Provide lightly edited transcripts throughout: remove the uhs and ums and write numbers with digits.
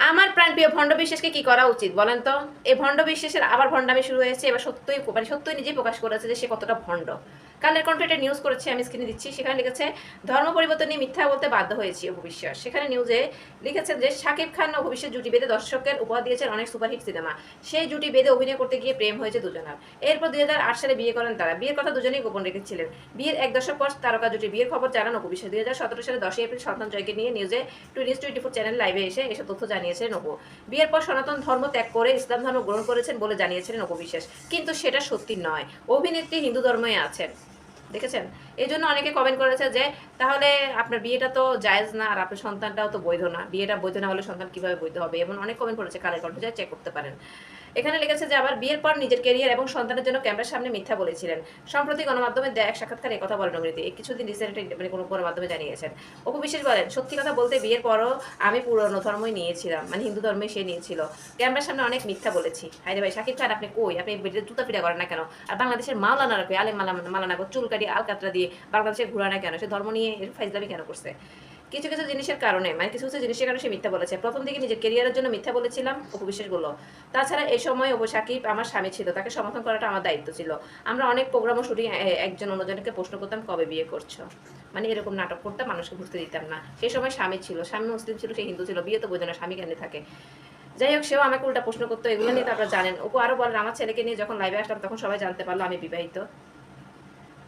আমার প্রাণপ্রিয় ভণ্ড বিশ্বাসকে কি করা উচিত বলেন তো? এই ভণ্ড বিশ্বাসের আবার ভণ্ডামি শুরু হয়েছে। এবার সত্যই মানে সত্যই নিজেই প্রকাশ করেছে যে সে কতটা ভণ্ড। কালের কণ্ঠ একটা নিউজ করেছে, আমি স্ক্রিনে দিচ্ছি। সেখানে লিখেছে, ধর্ম পরিবর্তন নিয়ে মিথ্যা বলতে বাধ্য হয়েছি অপু বিশ্বাস। সেখানে নিউজে লিখেছেন যে শাকিব খান ও অপু বিশ্বাস জুটি বেঁধে দর্শকের উপহার দিয়েছেন অনেক সুপারহিট সিনেমা। সেই জুটি বেঁধে অভিনয় করতে গিয়ে প্রেম হয়েছে দুজনার। এরপর 2008 সালে বিয়ে করেন তারা। বিয়ের কথা দুজনেই গোপন রেখেছিলেন। বিয়ের এক দশক পর তারকা জুটির বিয়ের খবর জানান অপু বিশ্বাস। 2017 সালে 10 এপ্রিল সন্তান জয়কে নিয়ে নিউজে নিউজ 24 চ্যানেল লাইভে এসে এসব তথ্য জানিয়েছিলেন অপু। বিয়ের পর সনাতন ধর্ম ত্যাগ করে ইসলাম ধর্ম গ্রহণ করেছেন বলে জানিয়েছিলেন অপু বিশ্বাস। কিন্তু সেটা সত্যি নয়। অভিনেত্রী হিন্দু ধর্মে আছেন, দেখেছেন? এই জন্য অনেকে কমেন্ট করেছে যে তাহলে আপনার বিয়েটা তো জায়েজ না, আর আপনার সন্তানটাও তো বৈধ না। বিয়েটা বৈধ না হলে সন্তান কিভাবে বৈধ হবে? এমন অনেক কমেন্ট করেছে, কালের কণ্ঠ যায় চেক করতে পারেন। এখানে লিখেছে যে আবার বিয়ের পর নিজের ক্যারিয়ার এবং সন্তানের জন্য ক্যামেরার সামনে মিথ্যা বলেছিলেন। সম্প্রতি গণমাধ্যমে দেয়া এক সাক্ষাৎকারে একথা বলেন অভিনেত্রী। কিছুদিন রিসেন্টলি মানে কোনো গণমাধ্যমে জানিয়েছেন। অপু বিশ্বাস বলেন, সত্যি কথা বলতে বিয়ের পরও আমি পুরনো ধর্মই নিয়েছিলাম, মানে হিন্দু ধর্মই সে নিয়েছিল। ক্যামেরার সামনে অনেক মিথ্যা বলেছি। হায়রে ভাই শাকিব খান, আপনি কই? আপনি জুতা পিটা করেন না কেন? আর বাংলাদেশের মাওলানারা কই? আলেম মালানা চুল কাটি আলকাতরা দিয়ে বাংলাদেশে ঘুরা না কেন? সে ধর্ম নিয়ে ফাইজলামি কেন করছে? কিছু কিছু জিনিসের কারণে, মানে কিছু কিছু জিনিসের কারণে সে মিথ্যা বলেছে। প্রথম দিকে নিজের ক্যারিয়ারের জন্য মিথ্যা বলেছিলাম, অপু বিশ্বাস বলল। তাছাড়া এই সময় অপু সাকিব আমার স্বামী ছিল, তাকে সমর্থন করাটা আমার দায়িত্ব ছিল। আমরা অনেক প্রোগ্রাম ও শুটিং একজন অন্যজনকে প্রশ্ন করতাম কবে বিয়ে করছো, মানে এরকম নাটক করতাম, মানুষকে বুঝতে দিতাম না। সেই সময় স্বামী ছিল, স্বামী মুসলিম ছিল, সে হিন্দু ছিল, বিয়ে তো বোঝে না, স্বামী কেন থাকে। যাই হোক, সেও আমাকে উল্টা প্রশ্ন করতো, এগুলো নিয়ে তারপর জানেন। অপু আরো বলেন, আমার ছেলেকে নিয়ে যখন লাইভে আসলাম তখন সবাই জানতে পারলো আমি বিবাহিত।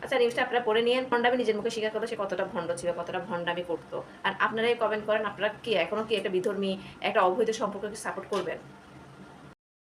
আচ্ছা, নিউজটা আপনারা পড়ে নিয়েন। ভণ্ডামি নিজের মুখে স্বীকার করলো সে কতটা ভণ্ড ছিল, কতটা ভণ্ডামি করতো। আর আপনারাই কমেন্ট করেন, আপনারা কি এখনো কি একটা বিধর্মী, একটা অবৈধ সম্পর্ককে সাপোর্ট করবেন?